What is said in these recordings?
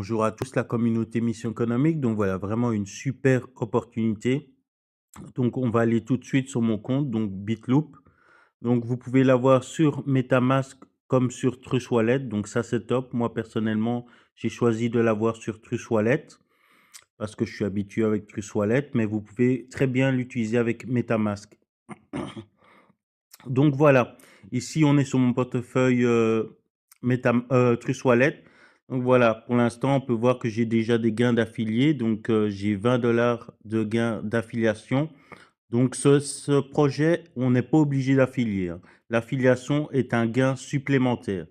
Bonjour à tous, la communauté Mission Économique. Donc voilà, vraiment une super opportunité. Donc on va aller tout de suite sur mon compte, donc Bitloop. Donc vous pouvez l'avoir sur MetaMask comme sur Trust Wallet. Donc ça c'est top. Moi personnellement, j'ai choisi de l'avoir sur Trust Wallet parce que je suis habitué avec Trust Wallet, mais vous pouvez très bien l'utiliser avec MetaMask. Donc voilà, ici on est sur mon portefeuille Trust Wallet. Donc voilà, pour l'instant, on peut voir que j'ai déjà des gains d'affiliés. Donc j'ai 20 $ de gains d'affiliation. Donc ce projet, on n'est pas obligé d'affilier, hein. L'affiliation est un gain supplémentaire.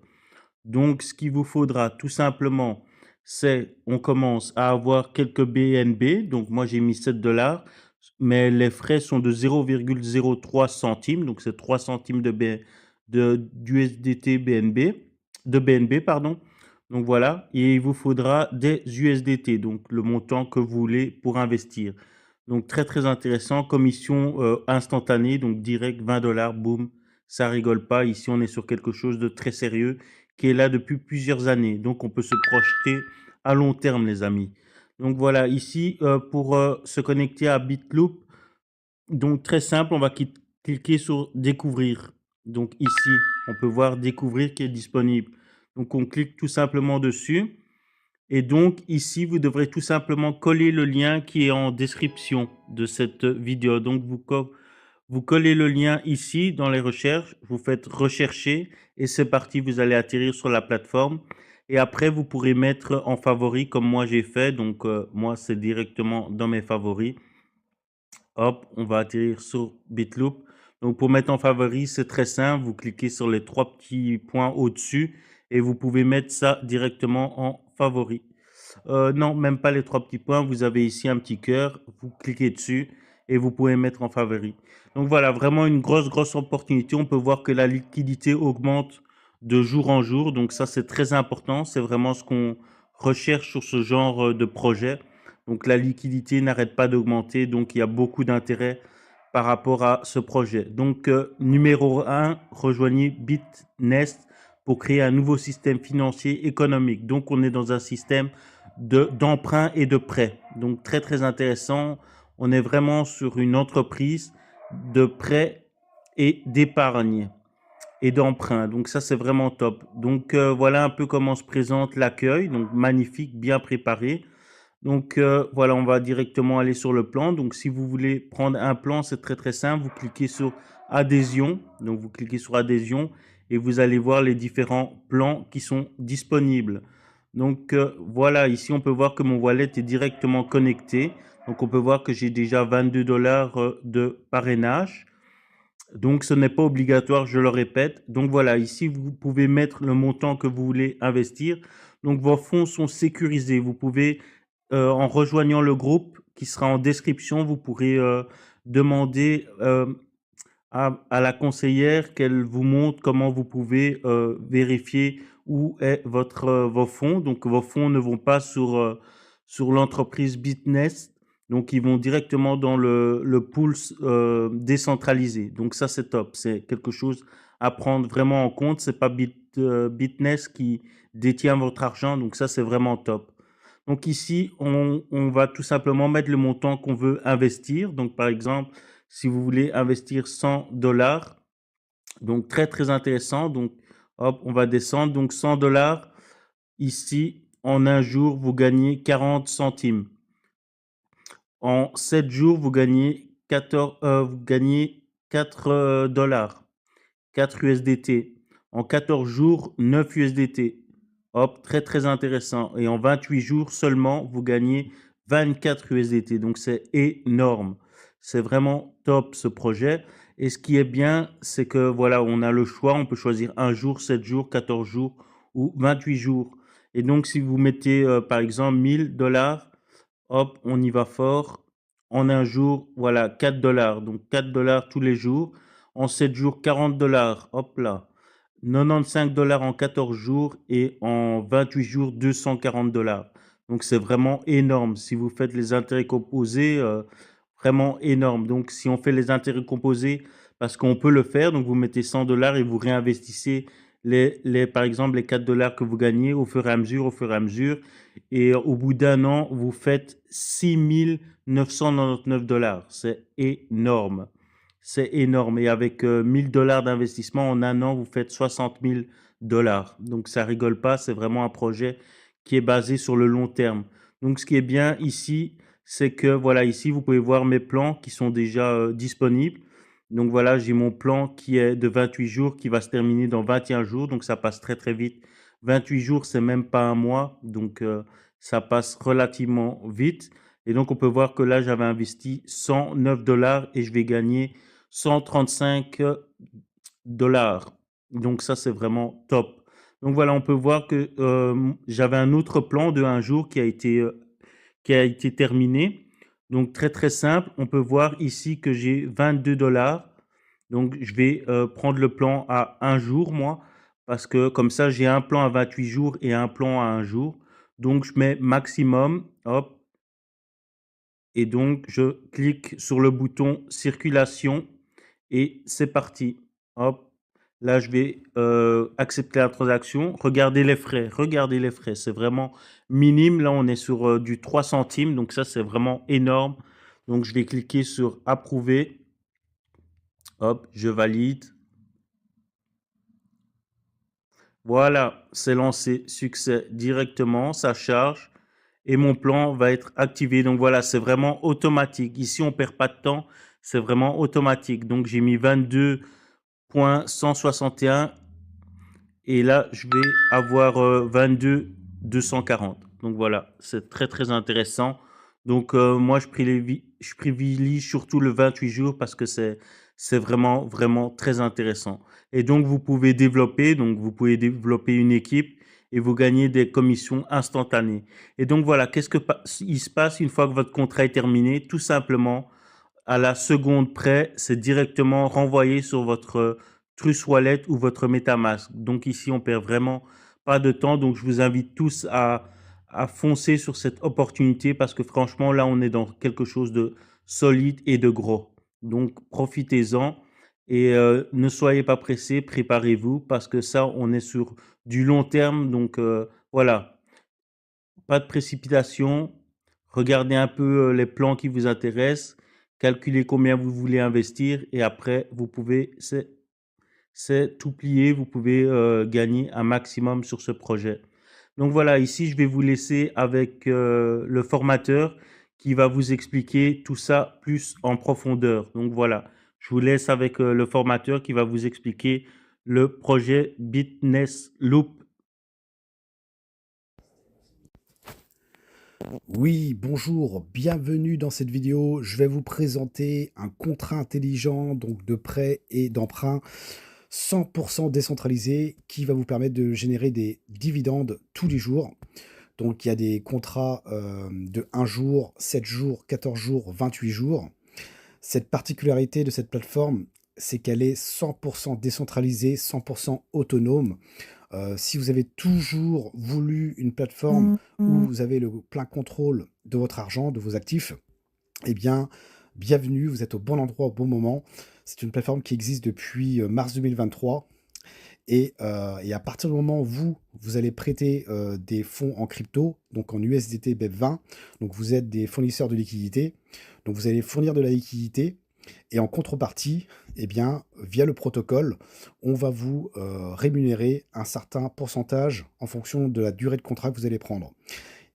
Donc ce qu'il vous faudra tout simplement, c'est on commence à avoir quelques BNB. Donc moi j'ai mis 7 $, mais les frais sont de 0,03 centimes. Donc c'est 3 centimes d'USDT BNB, de BNB, pardon. Donc voilà, et il vous faudra des USDT, donc le montant que vous voulez pour investir. Donc très très intéressant, commission instantanée, donc direct 20 $, boum, ça rigole pas. Ici on est sur quelque chose de très sérieux qui est là depuis plusieurs années. Donc, on peut se projeter à long terme, les amis. Donc, voilà, ici, pour se connecter à Bitloop, donc très simple, on va cliquer sur Découvrir. Donc, ici, on peut voir Découvrir qui est disponible. Donc, on clique tout simplement dessus. Et donc, ici, vous devrez tout simplement coller le lien qui est en description de cette vidéo. Donc, vous collez le lien ici dans les recherches, vous faites rechercher et c'est parti, vous allez atterrir sur la plateforme. Et après, vous pourrez mettre en favori comme moi j'ai fait. Donc, moi, c'est directement dans mes favoris. Hop, on va atterrir sur Bitloop. Donc, pour mettre en favori, c'est très simple. Vous cliquez sur les trois petits points au-dessus et vous pouvez mettre ça directement en favori. Non, même pas les trois petits points. Vous avez ici un petit cœur. Vous cliquez dessus et vous pouvez mettre en favori. Donc voilà, vraiment une grosse opportunité. On peut voir que la liquidité augmente de jour en jour. Donc ça, c'est très important. C'est vraiment ce qu'on recherche sur ce genre de projet. Donc la liquidité n'arrête pas d'augmenter. Donc il y a beaucoup d'intérêt par rapport à ce projet. Donc numéro 1, rejoignez BitNest pour créer un nouveau système financier économique. Donc on est dans un système d'emprunt et de prêt. Donc très intéressant. On est vraiment sur une entreprise de prêt et d'épargne et d'emprunt. Donc ça, c'est vraiment top. Donc voilà un peu comment se présente l'accueil. Donc magnifique, bien préparé. Donc voilà, on va directement aller sur le plan. Donc si vous voulez prendre un plan, c'est très simple. Vous cliquez sur adhésion. Donc vous cliquez sur adhésion et vous allez voir les différents plans qui sont disponibles. Donc voilà, ici on peut voir que mon wallet est directement connecté. Donc on peut voir que j'ai déjà 22 $ de parrainage. Donc ce n'est pas obligatoire, je le répète. Donc voilà, ici vous pouvez mettre le montant que vous voulez investir. Donc vos fonds sont sécurisés. Vous pouvez, en rejoignant le groupe qui sera en description, vous pourrez demander à la conseillère qu'elle vous montre comment vous pouvez vérifier où est vos fonds. Donc vos fonds ne vont pas sur l'entreprise Bitnest, donc ils vont directement dans le pool décentralisé. Donc ça c'est top, c'est quelque chose à prendre vraiment en compte. C'est pas Bitnest qui détient votre argent, donc ça c'est vraiment top. Donc ici, on va tout simplement mettre le montant qu'on veut investir. Donc par exemple, si vous voulez investir 100 $, donc très intéressant. Donc hop, on va descendre. Donc 100 $, ici, en un jour, vous gagnez 40 centimes. En 7 jours, vous gagnez 4 $, 4 USDT. En 14 jours, 9 USDT. Hop, très intéressant. Et en 28 jours seulement, vous gagnez 24 USDT. Donc c'est énorme. C'est vraiment top ce projet. Et ce qui est bien, c'est que voilà, on a le choix. On peut choisir un jour, 7 jours, 14 jours ou 28 jours. Et donc, si vous mettez par exemple 1000 $, hop, on y va fort. En un jour, voilà, 4 $. Donc 4 $ tous les jours. En 7 jours, 40 $. Hop là. 95 $ en 14 jours et en 28 jours, 240 $. Donc c'est vraiment énorme. Si vous faites les intérêts composés, vraiment énorme. Donc si on fait les intérêts composés, parce qu'on peut le faire, donc vous mettez 100 $ et vous réinvestissez par exemple les 4 $ que vous gagnez au fur et à mesure. et au bout d'un an, vous faites 6 999 $. C'est énorme. C'est énorme. Et avec 1 000 $ d'investissement en un an, vous faites 60 000 $. Donc ça rigole pas. C'est vraiment un projet qui est basé sur le long terme. Donc ce qui est bien ici, c'est que voilà, ici, vous pouvez voir mes plans qui sont déjà disponibles. Donc voilà, j'ai mon plan qui est de 28 jours qui va se terminer dans 21 jours. Donc ça passe très très vite. 28 jours, c'est même pas un mois. Donc ça passe relativement vite. Et donc on peut voir que là, j'avais investi 109 $ et je vais gagner 135 $. Donc ça, c'est vraiment top. Donc voilà, on peut voir que j'avais un autre plan de un jour qui a été terminé. Donc très très simple. On peut voir ici que j'ai 22 $. Donc je vais prendre le plan à un jour, moi, parce que comme ça, j'ai un plan à 28 jours et un plan à un jour. Donc je mets maximum, hop, et donc je clique sur le bouton circulation et c'est parti. Hop, là je vais accepter la transaction. Regardez les frais, c'est vraiment minime. Là on est sur du 3 centimes, donc ça c'est vraiment énorme. Donc je vais cliquer sur approuver. Hop, je valide. Voilà, c'est lancé, succès directement, ça charge et mon plan va être activé. Donc voilà, c'est vraiment automatique. Ici, on perd pas de temps, c'est vraiment automatique. Donc j'ai mis 22,161 et là, je vais avoir 22,240. Donc voilà, c'est très très intéressant. Donc moi, je privilégie surtout le 28 jours parce que c'est vraiment vraiment très intéressant. Et donc vous pouvez développer une équipe et vous gagnez des commissions instantanées. Et donc voilà, il se passe une fois que votre contrat est terminé? Tout simplement, à la seconde près, c'est directement renvoyé sur votre Trust Wallet ou votre MetaMask. Donc ici, on perd vraiment pas de temps. Donc je vous invite tous à foncer sur cette opportunité parce que franchement, là, on est dans quelque chose de solide et de gros. Donc profitez-en et ne soyez pas pressés, préparez-vous parce que ça, on est sur du long terme. Donc voilà, pas de précipitation. Regardez un peu les plans qui vous intéressent. Calculez combien vous voulez investir et après, c'est tout plié. Vous pouvez gagner un maximum sur ce projet. Donc voilà, ici, je vais vous laisser avec le formateur qui va vous expliquer tout ça plus en profondeur. Donc voilà, je vous laisse avec le formateur qui va vous expliquer le projet Bitness Loop. Oui, bonjour, bienvenue dans cette vidéo. Je vais vous présenter un contrat intelligent donc de prêt et d'emprunt 100% décentralisé qui va vous permettre de générer des dividendes tous les jours. Donc il y a des contrats de 1 jour, 7 jours, 14 jours, 28 jours. Cette particularité de cette plateforme, c'est qu'elle est 100% décentralisée, 100% autonome. Si vous avez toujours voulu une plateforme où vous avez le plein contrôle de votre argent, de vos actifs, eh bien, bienvenue, vous êtes au bon endroit au bon moment. C'est une plateforme qui existe depuis mars 2023. Et à partir du moment où vous allez prêter des fonds en crypto, donc en USDT BEP20, donc vous êtes des fournisseurs de liquidités, donc vous allez fournir de la liquidité, et en contrepartie, eh bien, via le protocole, on va vous rémunérer un certain pourcentage en fonction de la durée de contrat que vous allez prendre.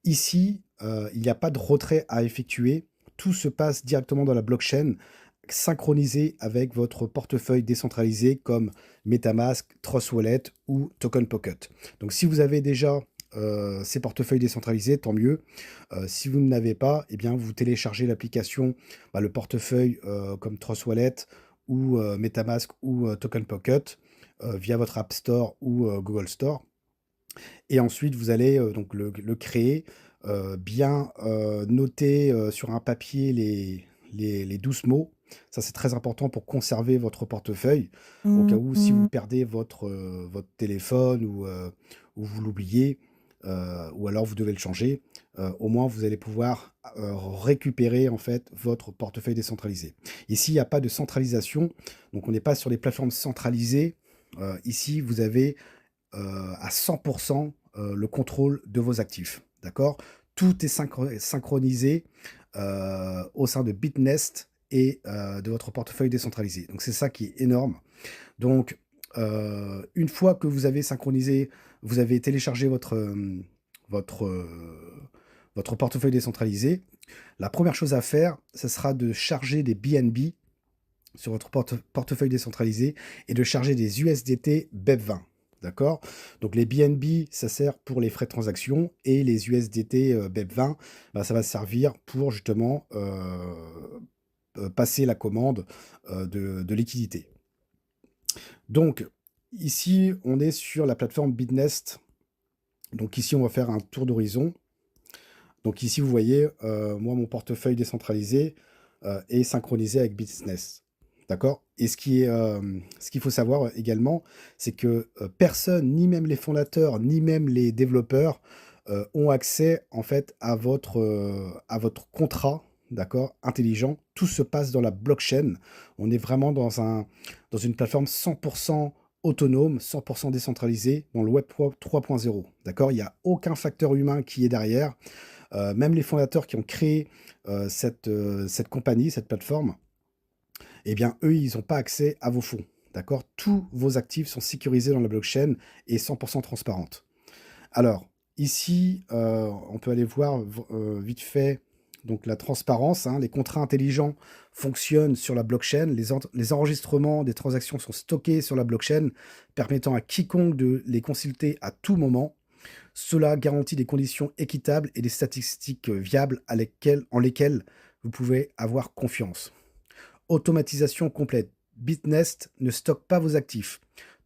Ici, il n'y a pas de retrait à effectuer. Tout se passe directement dans la blockchain, synchronisé avec votre portefeuille décentralisé comme MetaMask, Trust Wallet ou Token Pocket. Donc si vous avez déjà ces portefeuilles décentralisés, tant mieux. Si vous ne l'avez pas, eh bien, vous téléchargez l'application, le portefeuille comme Trust Wallet ou MetaMask ou Token Pocket via votre App Store ou Google Store. Et ensuite, vous allez donc le créer, bien noter sur un papier les 12 mots. Ça, c'est très important pour conserver votre portefeuille. Au cas où, si vous perdez votre téléphone ou vous l'oubliez, ou alors vous devez le changer, au moins vous allez pouvoir récupérer en fait votre portefeuille décentralisé. Ici, il n'y a pas de centralisation, donc on n'est pas sur les plateformes centralisées. Ici, vous avez à 100% le contrôle de vos actifs. d'accord? Tout est synchronisé, au sein de Bitnest et de votre portefeuille décentralisé. Donc c'est ça qui est énorme. Donc, une fois que vous avez synchronisé, vous avez téléchargé votre, votre portefeuille décentralisé, la première chose à faire, ce sera de charger des BNB sur votre portefeuille décentralisé et de charger des USDT BEP20. D'accord? Donc les BNB, ça sert pour les frais de transaction et les USDT BEP20, bah, ça va servir pour justement passer la commande de liquidité. Donc ici, on est sur la plateforme Bitnest. Donc ici, on va faire un tour d'horizon. Donc ici, vous voyez, moi, mon portefeuille décentralisé est synchronisé avec Bitnest. D'accord? Et ce qu'il faut savoir également, c'est que personne, ni même les fondateurs, ni même les développeurs, ont accès en fait à votre contrat, d'accord, intelligent. Tout se passe dans la blockchain. On est vraiment dans une plateforme 100% autonome, 100% décentralisée dans le Web 3.0. D'accord? Il n'y a aucun facteur humain qui est derrière. Même les fondateurs qui ont créé cette compagnie, cette plateforme, eh bien, eux, ils n'ont pas accès à vos fonds. D'accord? Tous vos actifs sont sécurisés dans la blockchain et 100% transparentes. Alors, ici, on peut aller voir vite fait donc la transparence. Hein, les contrats intelligents fonctionnent sur la blockchain. Les enregistrements des transactions sont stockés sur la blockchain, permettant à quiconque de les consulter à tout moment. Cela garantit des conditions équitables et des statistiques viables en lesquelles vous pouvez avoir confiance. Automatisation complète. Bitnest ne stocke pas vos actifs.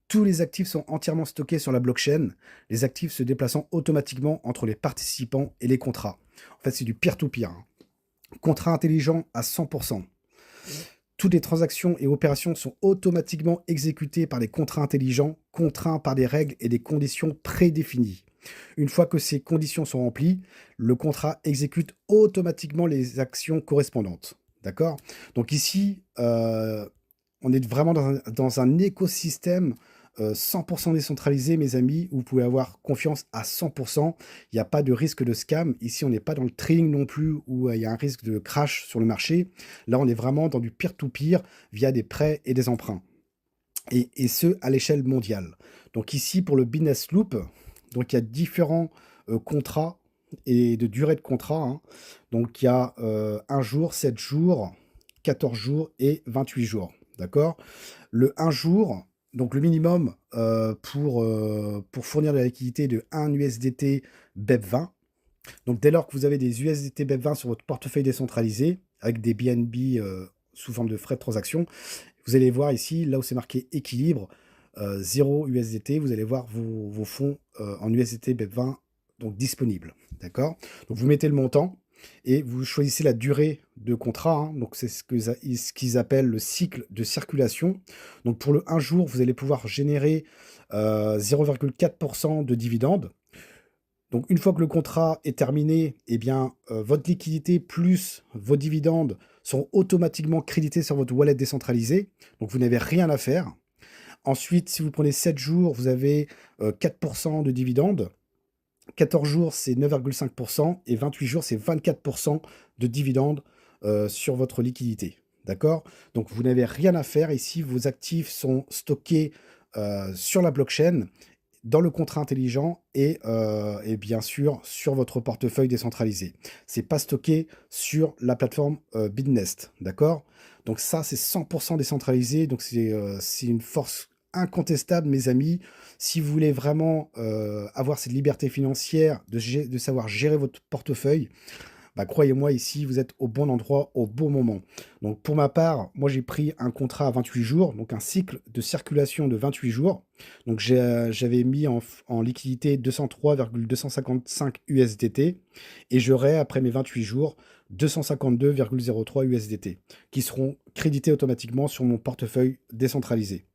Tous les actifs sont entièrement stockés sur la blockchain, les actifs se déplaçant automatiquement entre les participants et les contrats. En fait, c'est du peer-to-peer. Hein. Contrat intelligent à 100%. Toutes les transactions et opérations sont automatiquement exécutées par des contrats intelligents, contraints par des règles et des conditions prédéfinies. Une fois que ces conditions sont remplies, le contrat exécute automatiquement les actions correspondantes. D'accord? Donc ici, on est vraiment dans un écosystème 100% décentralisé, mes amis, où vous pouvez avoir confiance à 100%. Il n'y a pas de risque de scam. Ici, on n'est pas dans le trading non plus, où il y a un risque de crash sur le marché. Là, on est vraiment dans du peer-to-peer via des prêts et des emprunts. Et ce, à l'échelle mondiale. Donc ici, pour le Business Loop, donc il y a différents contrats et de durée de contrat. Hein. Donc il y a 1 jour, 7 jours, 14 jours et 28 jours. D'accord? Le 1 jour, donc le minimum pour fournir de la liquidité de 1 USDT BEP20. Donc dès lors que vous avez des USDT BEP20 sur votre portefeuille décentralisé, avec des BNB sous forme de frais de transaction, vous allez voir ici, là où c'est marqué équilibre, 0 USDT, vous allez voir vos fonds en USDT BEP20 donc disponibles. D'accord? Donc vous mettez le montant et vous choisissez la durée de contrat. Hein, donc c'est ce qu'ils appellent le cycle de circulation. Donc pour le 1 jour, vous allez pouvoir générer 0,4% de dividendes. Donc une fois que le contrat est terminé, eh bien, votre liquidité plus vos dividendes sont automatiquement crédités sur votre wallet décentralisé. Donc vous n'avez rien à faire. Ensuite, si vous prenez 7 jours, vous avez 4% de dividendes. 14 jours, c'est 9,5% et 28 jours, c'est 24% de dividendes sur votre liquidité. D'accord? Donc, vous n'avez rien à faire ici. Vos actifs sont stockés sur la blockchain, dans le contrat intelligent et bien sûr sur votre portefeuille décentralisé. C'est pas stocké sur la plateforme Bitnest. D'accord? Donc, ça, c'est 100% décentralisé. Donc, c'est une force incontestable, mes amis. Si vous voulez vraiment avoir cette liberté financière de savoir gérer votre portefeuille, bah, croyez-moi, ici, vous êtes au bon endroit, au bon moment. Donc, pour ma part, moi, j'ai pris un contrat à 28 jours, donc un cycle de circulation de 28 jours. Donc, j'avais mis en liquidité 203,255 USDT et j'aurai, après mes 28 jours, 252,03 USDT qui seront crédités automatiquement sur mon portefeuille décentralisé.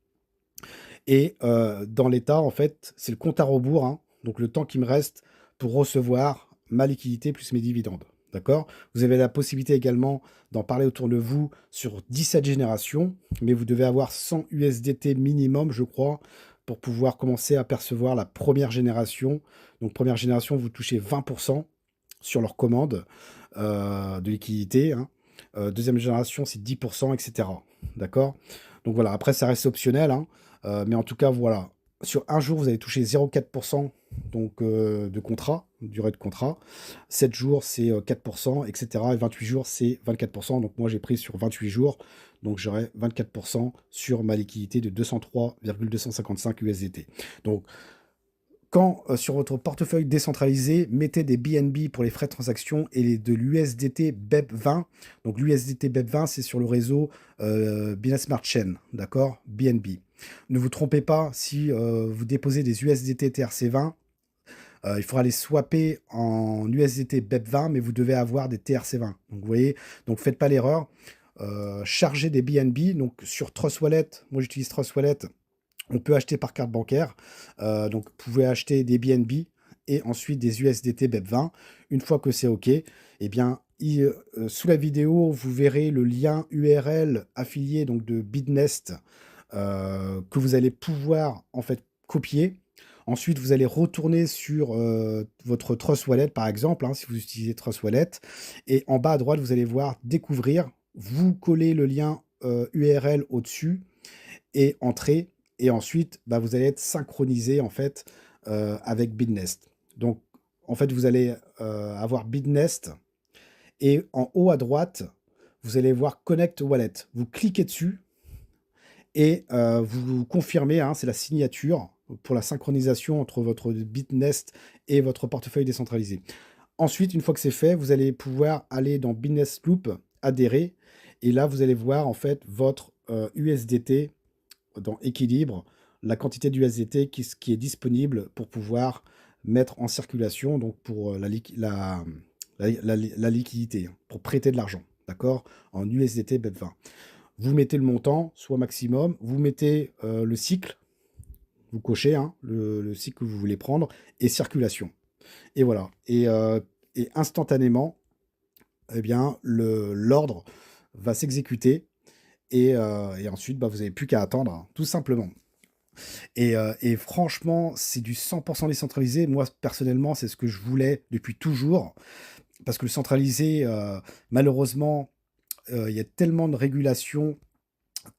Et dans l'état, en fait, c'est le compte à rebours, hein, donc le temps qui me reste pour recevoir ma liquidité plus mes dividendes. D'accord? Vous avez la possibilité également d'en parler autour de vous sur 17 générations, mais vous devez avoir 100 USDT minimum, je crois, pour pouvoir commencer à percevoir la première génération. Donc première génération, vous touchez 20%. sur leur commande de liquidité, hein. Deuxième génération, c'est 10%, et cetera. D'accord? Donc voilà, après ça reste optionnel, hein, mais en tout cas, voilà. Sur un jour, vous allez toucher 0,4% donc de contrat, durée de contrat. 7 jours, c'est 4%, et cetera. Et 28 jours, c'est 24%. Donc moi, j'ai pris sur 28 jours, donc j'aurai 24% sur ma liquidité de 203,255 USDT. Donc quand sur votre portefeuille décentralisé, mettez des BNB pour les frais de transaction et de l'USDT BEP20. Donc l'USDT BEP20, c'est sur le réseau Binance Smart Chain, d'accord? BNB. Ne vous trompez pas, si vous déposez des USDT TRC20, il faudra les swapper en USDT BEP20, mais vous devez avoir des TRC20. Donc vous voyez, donc faites pas l'erreur. Chargez des BNB, donc sur Trust Wallet, moi j'utilise Trust Wallet, on peut acheter par carte bancaire. Donc, vous pouvez acheter des BNB et ensuite des USDT BEP20. Une fois que c'est OK, eh bien, sous la vidéo, vous verrez le lien URL affilié donc, de Bitnest que vous allez pouvoir en fait copier. Ensuite, vous allez retourner sur votre Trust Wallet, par exemple, hein, si vous utilisez Trust Wallet. Et en bas à droite, vous allez voir Découvrir. Vous collez le lien URL au-dessus et entrer. Et ensuite, bah, vous allez être synchronisé en fait avec Bitnest. Donc, en fait, vous allez avoir Bitnest et en haut à droite, vous allez voir Connect Wallet. Vous cliquez dessus et vous confirmez, hein, c'est la signature pour la synchronisation entre votre Bitnest et votre portefeuille décentralisé. Ensuite, une fois que c'est fait, vous allez pouvoir aller dans Bitnest Loop, adhérer, et là, vous allez voir en fait votre USDT dans équilibre, la quantité d'USDT qui est disponible pour pouvoir mettre en circulation, donc pour la liquidité, hein, pour prêter de l'argent, d'accord, en USDT BEP20. Vous mettez le montant, soit maximum, vous mettez le cycle, vous cochez hein, le cycle que vous voulez prendre, et circulation. Et voilà. Et instantanément, eh bien, l'ordre va s'exécuter et ensuite, bah, vous n'avez plus qu'à attendre, hein, tout simplement. Et franchement, c'est du 100% décentralisé. Moi, personnellement, c'est ce que je voulais depuis toujours. Parce que le centralisé, malheureusement, il y a tellement de régulations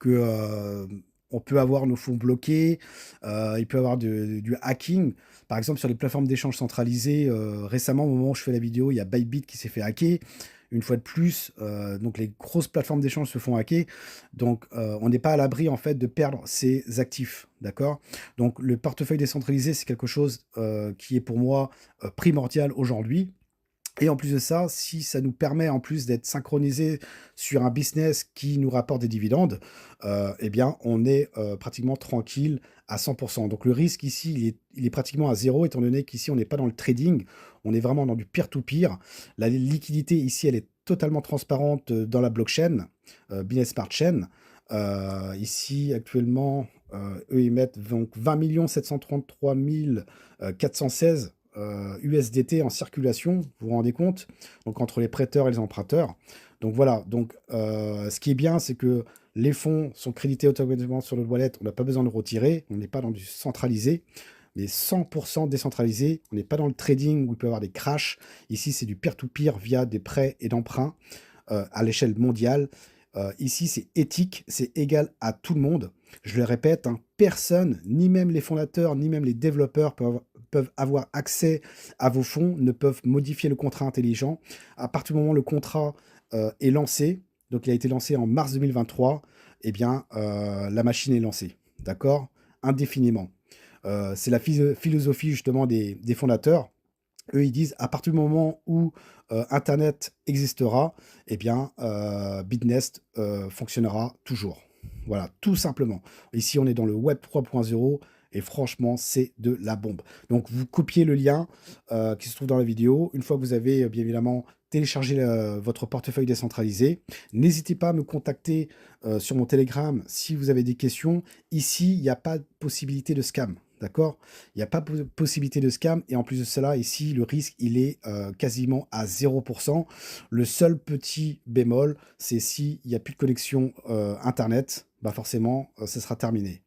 que on peut avoir nos fonds bloqués, il peut y avoir du hacking. Par exemple, sur les plateformes d'échange centralisées, récemment, au moment où je fais la vidéo, il y a Bybit qui s'est fait hacker. Une fois de plus, donc les grosses plateformes d'échange se font hacker. Donc, on n'est pas à l'abri, en fait, de perdre ses actifs. D'accord? Donc, le portefeuille décentralisé, c'est quelque chose qui est pour moi primordial aujourd'hui. Et en plus de ça, si ça nous permet en plus d'être synchronisé sur un business qui nous rapporte des dividendes, eh bien, on est pratiquement tranquille à 100%. Donc le risque ici, il est pratiquement à zéro, étant donné qu'ici, on n'est pas dans le trading, on est vraiment dans du peer-to-peer. La liquidité ici, elle est totalement transparente dans la blockchain, Binance Smart Chain. Ici, actuellement, eux, ils mettent donc 20 733 416 USDT en circulation, vous vous rendez compte? Donc entre les prêteurs et les emprunteurs. Donc voilà, donc ce qui est bien, c'est que les fonds sont crédités automatiquement sur le wallet, on n'a pas besoin de retirer, on n'est pas dans du centralisé, mais 100% décentralisé, on n'est pas dans le trading où il peut y avoir des crashs. Ici, c'est du peer-to-peer via des prêts et d'emprunts à l'échelle mondiale. Ici, c'est éthique, c'est égal à tout le monde. Je le répète, hein, personne, ni même les fondateurs, ni même les développeurs peuvent avoir accès à vos fonds, ne peuvent modifier le contrat intelligent. À partir du moment où le contrat est lancé, donc il a été lancé en mars 2023, eh bien, la machine est lancée, d'accord? Indéfiniment. C'est la philosophie justement des fondateurs. Eux, ils disent à partir du moment où Internet existera, eh bien, Bitnest fonctionnera toujours. Voilà, tout simplement. Ici, on est dans le Web 3.0 et franchement, c'est de la bombe. Donc, vous copiez le lien qui se trouve dans la vidéo. Une fois que vous avez, bien évidemment, téléchargé votre portefeuille décentralisé, n'hésitez pas à me contacter sur mon Telegram si vous avez des questions. Ici, il n'y a pas de possibilité de scam. D'accord? Il n'y a pas de possibilité de scam. Et en plus de cela, ici, le risque, il est quasiment à 0%. Le seul petit bémol, c'est s'il n'y a plus de connexion Internet, bah forcément, ce sera terminé.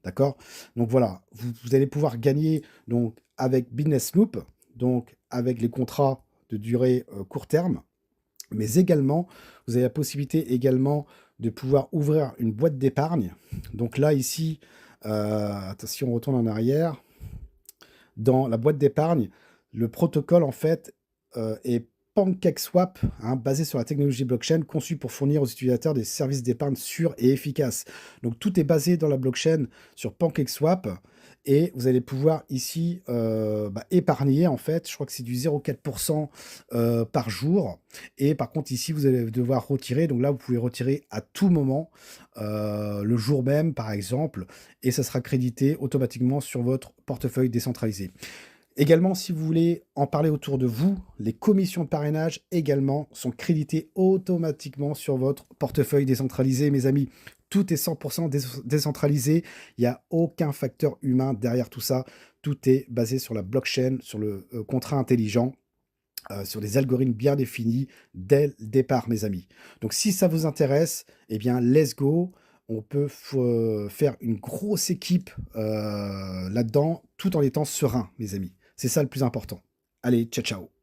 D'accord? Donc voilà, vous allez pouvoir gagner donc, avec Business Loop, donc avec les contrats de durée court terme, mais également, vous avez la possibilité également de pouvoir ouvrir une boîte d'épargne. Donc là, ici, si on retourne en arrière, dans la boîte d'épargne, le protocole, en fait, est PancakeSwap, hein, basé sur la technologie blockchain, conçu pour fournir aux utilisateurs des services d'épargne sûrs et efficaces. Donc tout est basé dans la blockchain sur PancakeSwap et vous allez pouvoir ici épargner, en fait, je crois que c'est du 0,4% par jour. Et par contre, ici, vous allez devoir retirer. Donc là, vous pouvez retirer à tout moment, le jour même, par exemple, et ça sera crédité automatiquement sur votre portefeuille décentralisé. Également, si vous voulez en parler autour de vous, les commissions de parrainage également sont créditées automatiquement sur votre portefeuille décentralisé, mes amis. Tout est 100% décentralisé. Il n'y a aucun facteur humain derrière tout ça. Tout est basé sur la blockchain, sur le contrat intelligent, sur des algorithmes bien définis dès le départ, mes amis. Donc, si ça vous intéresse, eh bien, let's go. On peut faire une grosse équipe là-dedans, tout en étant serein, mes amis. C'est ça le plus important. Allez, ciao, ciao.